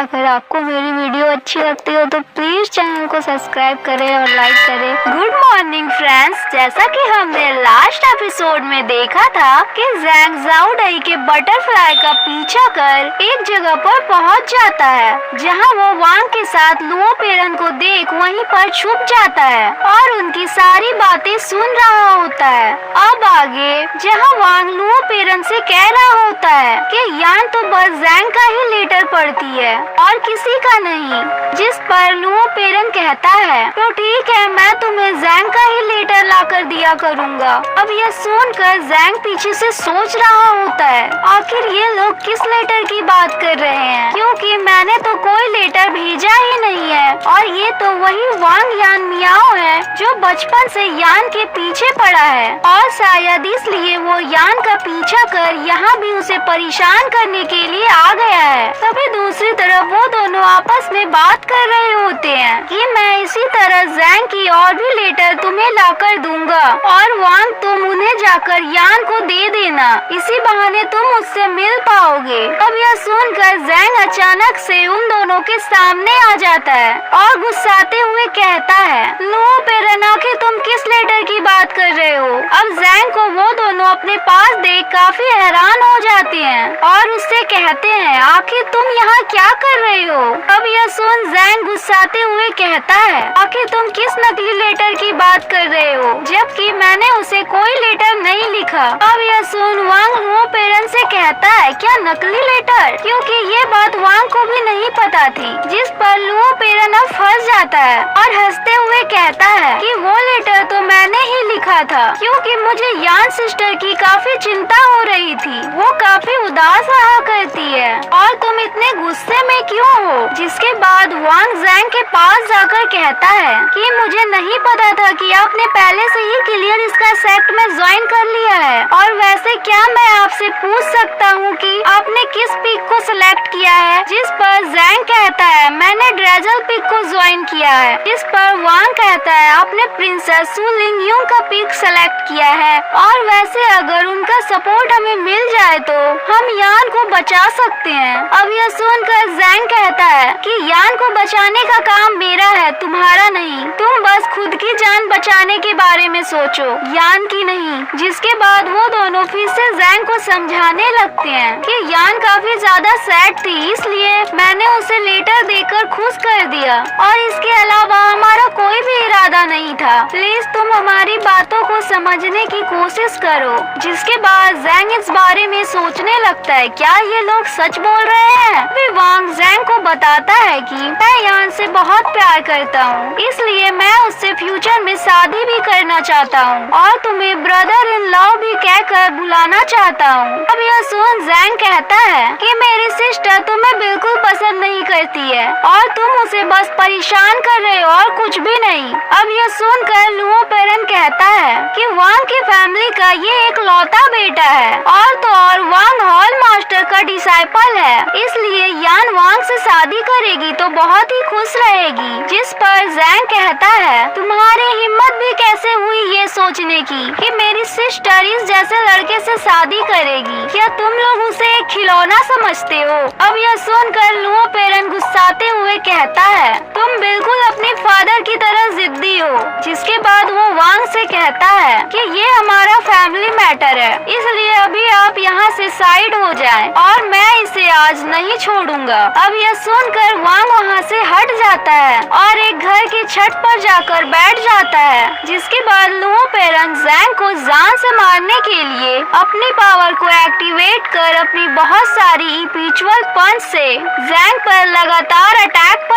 अगर आपको मेरी वीडियो अच्छी लगती हो तो प्लीज चैनल को सब्सक्राइब करें और लाइक करें। गुड मॉर्निंग फ्रेंड्स, जैसा कि हमने लास्ट एपिसोड में देखा था कि ज़ैंग ज़ाओ डाई के बटरफ्लाई का पीछा कर एक जगह पर पहुंच जाता है जहां वो वांग के साथ लुओ पेरन को देख वहीं पर छुप जाता है और उनकी सारी बातें सुन रहा होता है। अब आगे जहां वांग लुओ पेरन से कह रहा होता है कि यान तो बस ज़ैंग का ही लेटर पढ़ती है और किसी का नहीं, जिस पर लुओ पेरन कहता है तो ठीक है, मैं तुम्हें ज़ैंग का ही लेटर लाकर दिया करूँगा। अब यह सुनकर ज़ैंग पीछे से सोच रहा होता है आखिर ये लोग किस लेटर की बात कर रहे हैं, क्योंकि मैंने तो कोई लेटर भेजा ही नहीं है और ये तो वही वांग यान मियाओ है जो बचपन से यान के पीछे पड़ा है और शायद इसलिए वो यान का पीछा कर यहाँ भी उसे परेशान करने के लिए आ गया है। तभी दूसरी तरफ वो दोनों आपस में बात कर रहे होते हैं कि मैं इसी तरह ज़ैंग की और भी लेटर तुम्हें लाकर दूंगा और वांग तुम उन्हें जाकर यान को दे देना, इसी बहाने तुम उससे मिल पाओगे। अब यह सुनकर ज़ैंग अचानक से उन दोनों के सामने आ जाता है और गुस्साते हुए कहता है, लुओ पेरन आखिर तुम किस लेटर की बात कर रहे हो। अब ज़ैंग को वो दोनों अपने पास देख काफी हैरान हो जाते हैं और उससे कहते हैं आखिर तुम यहाँ क्या कर रहे हो। अब यह सुन ज़ैंग गुस्साते हुए कहता है आखिर तुम किस नकली लेटर की बात कर रहे हो, जबकि मैंने उसे कोई लेटर नहीं लिखा। अब यह सुन वांग लुओ पेरन से कहता है क्या नकली लेटर, क्योंकि ये बात वांग को भी नहीं पता थी, जिस पर लुओ पेरन अब फंस जाता है और हंसते हुए कहता है कि वो लेटर तो मैंने ही लिखा था, क्योंकि मुझे यान सिस्टर की काफी चिंता हो रही थी, वो काफी उदास रहा करती है और तुम इतने गुस्से में क्यों हो। जिसके बाद वांग ज़ैंग के पास जाकर कहता है कि मुझे नहीं पता था कि आपने पहले से ही क्लियर इसका सेक्ट में ज्वाइन कर लिया है, और वैसे क्या मैं आपसे पूछ सकता हूँ कि आपने किस पिक को सिलेक्ट किया है। जिस पर ज़ैंग कहता है मैंने ड्रेजल पिक को ज्वाइन किया है। जिस पर वांग कहता है आपने प्रिंसेस सु लिंग यूंग का पिक सेलेक्ट किया है और वैसे अगर उनका सपोर्ट हमें मिल जाए तो हम यान को बचा सकते हैं। अब यह सुनकर ज़ैंग कहता है कि यान को बचाने का काम मेरा है, तुम्हारा नहीं, तुम बस खुद की जान बचाने के बारे में सोचो, यान की नहीं। जिसके बाद वो दोनों फिर से ज़ैंग को समझाने लगते हैं कि यान काफी ज्यादा सैड थी, इसलिए मैंने उसे लेटर देकर खुश कर दिया और इसके अलावा हमारा कोई भी इरादा नहीं था, प्लीज तुम हमारी बातों को समझने की कोशिश करो। जिसके बाद ज़ैंग इस बारे में सोचने लगता है क्या ये लोग सच बोल रहे हैं। फिर वांग ज़ैंग को बताता है कि मैं यान से बहुत प्यार करता हूँ, इसलिए मैं उससे फ्यूचर में शादी भी करना चाहता हूँ और तुम्हें ब्रदर इन लॉ भी कहकर बुलाना चाहता हूँ। अब यह सुन ज़ैंग कहता है कि मेरी सिस्टर तुम्हें बिल्कुल पसंद नहीं करती है और तुम उसे बस परेशान कर रहे हो और कुछ भी नहीं। अब यह सुनकर लुओ पेरन कहता है कि वांग की फैमिली का ये एक लौता बेटा है और तो और वांग हॉल मास्टर का डिसाइपल है, इसलिए यान वांग से शादी करेगी तो बहुत ही खुश रहेगी। जिस पर ज़ैंग कहता है तुम्हारी हिम्मत भी कैसे हुई ये सोचने की कि मेरी सिस्टर इस जैसे लड़के से शादी करेगी, क्या तुम लोग उसे एक खिलौना समझते हो। अब यह सुनकर लुओ पेरन गुस्साते हुए कहता है तुम बिल्कुल अपने फादर की तरह जिद्दी हो। जिसके बाद वो वांग से कहता है कि ये हमारा फैमिली मैटर है, इसलिए अभी आप यहाँ से साइड हो जाएं और मैं इसे आज नहीं छोड़ूंगा। अब यह सुनकर वांग वहाँ से हट जाता है और एक घर की छत पर जाकर बैठ जाता है। जिसके बाद लुओ पेरन ज़ैंग को जान से मारने के लिए अपनी पावर को एक्टिवेट कर अपनी बहुत सारी इपिचुअल पंच से ज़ैंग पर लगातार अटैक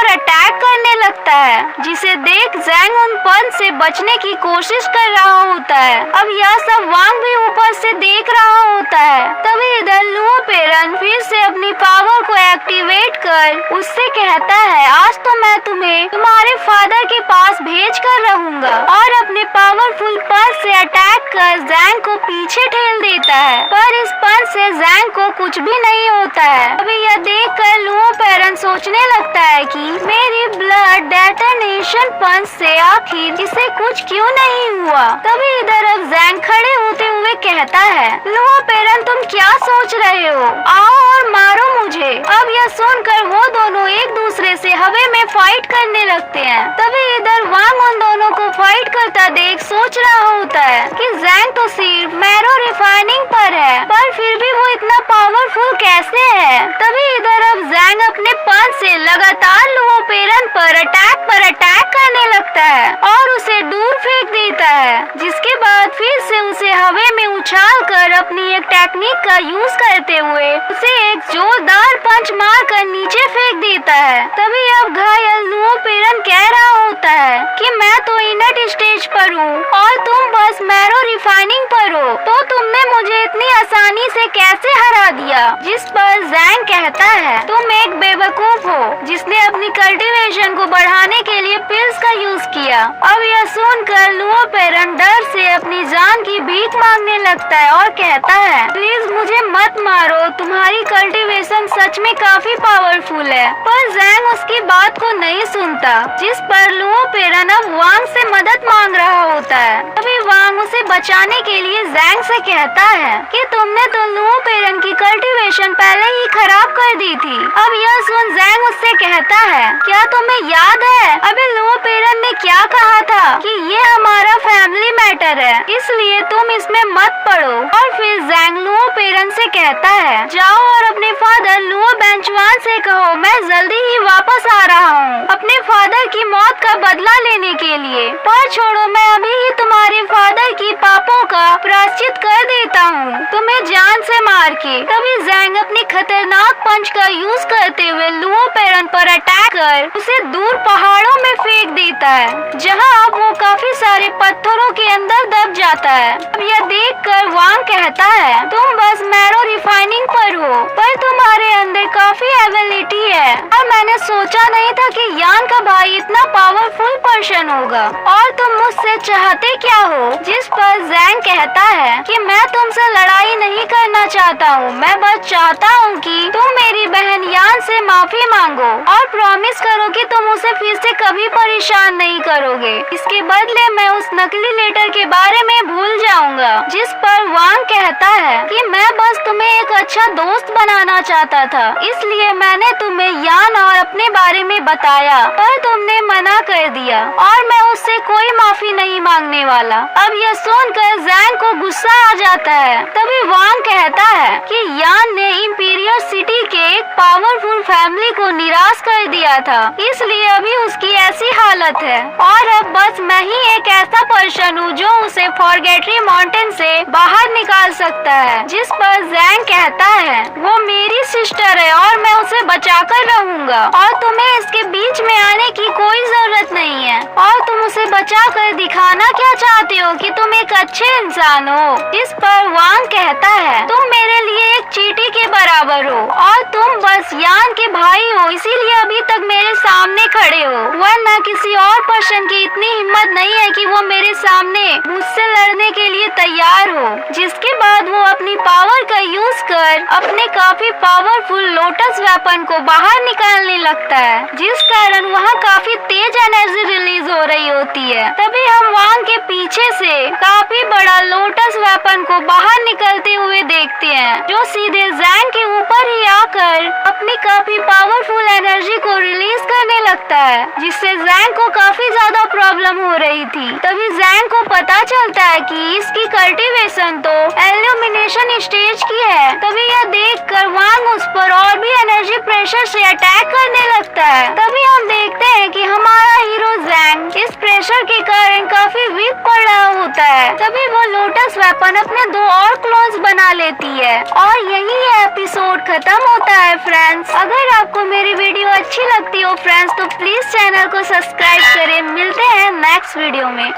करने लगता है, जिसे देख ज़ैंग उन पंच से बचने की कोशिश कर रहा होता है। अब यह सब वांग भी ऊपर से देख रहा होता है। तभी इधर लुओ पेरन फिर से अपनी पावर को एक्टिवेट कर उससे कहता है आज तो मैं तुम्हें तुम्हारे फादर के पास भेज कर रहूंगा और अपने पावरफुल पंच से अटैक कर ज़ैंग को पीछे ठेल देता है, पर इस पंच से ज़ैंग को कुछ भी नहीं होता है। अभी यह देख कर लुओ पेरन सोचने लगता है कि मेरी ब्लड डेटोनेशन पंच से आखिर इसे कुछ क्यों नहीं हुआ। तभी इधर अब ज़ैंग खड़े होते हुए कहता है लुओ पेरन तुम क्या सोच रहे हो, आओ और मारो मुझे। अब यह सुनकर वो दोनों फाइट करने लगते हैं। तभी इधर वांग उन दोनों को फाइट करता देख सोच रहा होता है कि जैंग तो सिर्फ मैरो रिफाइनिंग पर है, पर फिर भी वो इतना पावरफुल कैसे है। तभी इधर अब जैंग अपने पंच से लगातार लुओ पेरन पर अटैक करने लगता है और उसे दूर फेंक देता है, जिसके बाद फिर से उसे हवा में उछाल कर अपनी एक टेक्निक का यूज करते हुए उसे एक जोरदार पंच मार कर नीचे फेंक देता है। तभी अब घायल लुओ पेरन कह रहा होता है कि मैं तो इनट स्टेज पर हूँ और तुम बस मैरो रिफाइनिंग पर हो, तो तुमने मुझे इतनी आसानी से कैसे हरा दिया। जिस पर जैंग कहता है तुम एक बेवकूफ हो जिसने अपनी कल्टीवेशन को बढ़ाने के लिए पिल्स का यूज किया। अब यह सुनकर लुओ पेरन डर से अपनी जान की भीख मांगने लगता है और कहता है प्लीज मुझे मत मारो, तुम्हारी कल्टीवेशन सच में काफी पावरफुल है। पर जैंग उसकी बात को नहीं सुनता, जिस पर लुओ पेरन अब वांग से मदद मांग रहा होता है। तभी वांग उसे बचाने के लिए जैंग से कहता है कि तुमने तो लुओ पेरन की कल्टीवेशन पहले ही खराब कर दी थी। अब यह सुन जैंग उससे कहता है क्या तुम्हें याद है अभी लुओ पेरन ने क्या कहा था कि ये हमारा फैमिली मैटर है, इसलिए तुम इसमें मत पड़ो। और फिर जैंग लुओ पेरन से कहता है जाओ और अपने फादर लुओ बेंचवान से कहो मैं जल्दी ही वापस आ रहा हूँ अपने फादर की मौत का बदला लेने के लिए। पर छोड़ो, मैं अभी ही तुम्हारे फादर की पापों का प्रायश्चित कर देता हूँ तुम्हें जान से मार के। तभी जैंग अपनी खतरनाक पंच का यूज करते हुए लुओ पेरन पर अटैक कर उसे दूर पहाड़ों में फेंक देता है, जहाँ अब वो काफी सारे पत्थरों के अंदर दब जाता है। अब यह देखकर वांग कहता है तुम बस मैरो रिफाइनिंग पर हो, पर तुम्हारे अंदर काफी एबिलिटी है और मैंने सोचा नहीं था कि यान का भाई इतना पावरफुल पर्सन होगा और तुम मुझसे चाहते क्या हो। जिस पर जैंग कहता है कि मैं तुमसे लड़ाई नहीं करना चाहता हूँ, मैं बस चाहता हूँ कि तुम मेरी बहन यान से माफी मांगो और प्रॉमिस करो कि तुम उसे फिर से कभी परेशान नहीं करोगे। इसके बदले मैं उस नकली लेटर के बारे में भूल जाऊंगा। जिस पर वांग कहता है कि मैं बस तुम्हें एक अच्छा दोस्त बनाना चाहता था, इसलिए मैंने तुम्हें यान और अपने बारे में बताया, पर तुमने मना कर दिया और मैं उससे कोई माफी नहीं मांगने वाला। अब यह सुनकर जैंग को गुस्सा आ जाता है। तभी वांग कहता है कि यान ने इंपीरियल सिटी के एक पावरफुल फैमिली को निराश कर दिया था, इसलिए अभी उसकी ऐसी हालत है और अब बस मैं ही एक ऐसा पर्सन हूँ जो उसे फॉरगेटरी माउंटेन से बाहर निकाल सकता है। जिस पर जैंग कहता है वो मेरी सिस्टर है और मैं उसे बचाकर रहूंगा और तुम्हें इसके बीच में आने की कोई जरूरत नहीं है और तुम उसे बचाकर दिखाना क्या चाहते हो कि तुम एक अच्छे इंसान हो। जिस पर वांग कहता है तुम मेरे लिए एक चींटी के बराबर हो और तुम बस यान के भाई हो, इसीलिए अभी तक मेरे सामने खड़े हो, वरना किसी और पर्सन की इतनी हिम्मत नहीं है कि वो मेरे सामने मुझसे लड़ने के लिए तैयार हो। जिसके बाद वो अपनी पावर का यूज कर अपने काफी पावरफुल लोटस वेपन को बाहर निकालने लगता है, जिस कारण वहाँ काफी तेज एनर्जी रिलीज हो रही होती है। तभी हम वांग के पीछे से काफी बड़ा लोटस वेपन को बाहर निकलते हुए देखते हैं, जो सीधे जैंग के ऊपर ही आकर अपनी काफी पावरफुल एनर्जी को रिलीज करने लगता है, जिससे जैंग को काफी ज्यादा प्रॉब्लम हो रही थी। तभी जैंग को पता चलता है कि इसकी कल्टीवेशन तो एल्यूमिनेशन स्टेज की है। तभी यह देखकर वांग उस पर और भी एनर्जी प्रेशर से अटैक करने लगता है। तभी हम देखते हैं कि हमारा हीरो जैंग इस प्रेशर के कारण काफी वीक पड़ रहा होता है। तभी वो लोटस वेपन अपने 2 और क्लोन्स बना लेती है और यही एपिसोड खत्म होता है। फ्रेंड्स, अगर आपको मेरी वीडियो अच्छी लगती हो फ्रेंड्स तो प्लीज चैनल को सब्सक्राइब करें। मिलते हैं नेक्स्ट वीडियो में।